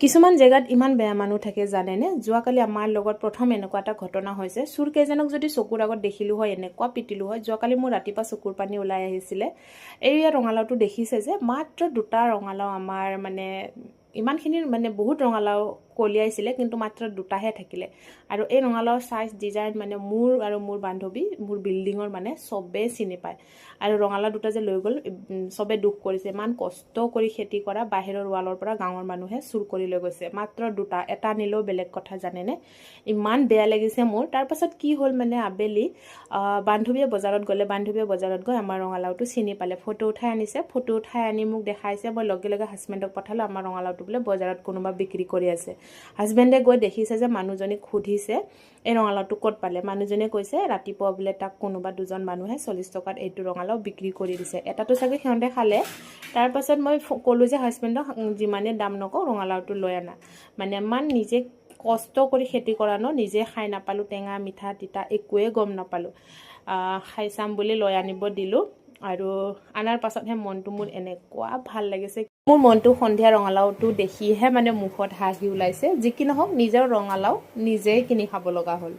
কিছুমান জেগাত ইমান বেয়া মানুহ থাকে জানেনে যোৱাকালি আমাৰ লগত প্ৰথম এনেকুৱা এটা ঘটনা হৈছে চুৰ কেইজনক যদি চকুৰ আগত দেখিলো হয় এনেকুৱা পিটিলো হয় যোৱাকালি মোৰ ৰাতিপুৱা চকুৰ পানী ওলাই আহিছিলে এই ৰঙালাওটো দেখিছে যে মাত্ৰ দুটা ৰঙালাও আমাৰ মানে ইমানখিনিৰ মানে বহুত ৰঙালাও কলিয়াইছিলে কিন্তু মাত্ৰ দুটাহে থাকিলে আৰু এই ৰঙালাওৰ সাইজ ডিজাইন মানে মোৰ বান্ধৱী মোৰ বিল্ডিঙৰ মানে সবে চিনি পায় আৰু ৰঙালাও দুটা যে লৈ গ'ল সবে দুখ কৰিছে ইমান কষ্ট কৰি খেতি কৰা বাহিৰৰ ৱালৰ পৰা গাঁৱৰ মানুহে চুৰ কৰি লৈ গৈছে মাত্ৰ দুটা এটা নিলেও বেলেগ কথা জানেনে ইমান বেয়া লাগিছে মোৰ তাৰ পাছত কি হ'ল মানে আবেলি বান্ধৱীয়ে বজাৰত গৈ আমাৰ ৰঙালাওটো চিনি পালে ফটো উঠাই আনিছে ফটো উঠাই আনি মোক দেখাইছে মই লগে লগে হাজবেণ্ডক পঠালো আমাৰ ৰঙালাওটো বোলে বজাৰত কোনোবা বিক্ৰী কৰি আছে হাজবেণ্ডে গৈ দেখিছে যে মানুহজনীক সুধিছে এই ৰঙালাওটো ক'ত পালে মানুহজনে কৈছে ৰাতিপুৱা বোলে তাক কোনোবা দুজন মানুহে 40 টকাত এইটো ৰঙালাও বিক্ৰী কৰি দিছে এটাটো চাগে সিহঁতে খালে তাৰ পাছত মই ক'লো যে হাজবেণ্ডক যিমানে দাম নকওঁ ৰঙালাওটো লৈ আনা মানে মান নিজে কষ্ট কৰি খেতি কৰা ন নিজে খাই নাপালো টেঙা মিঠা তিতা একোৱে গম নাপালো খাই চাম বুলি লৈ আনিব দিলো আৰু আনাৰ পাছতহে মনটো মোৰ এনেকুৱা ভাল লাগিছে মোৰ মনটো সন্ধিয়া ৰঙালাওটো দেখিহে মানে মুখত হাঁহি ওলাইছে যি কি নহওক নিজৰ ৰঙালাও নিজেই কিনি খাব লগা হ'ল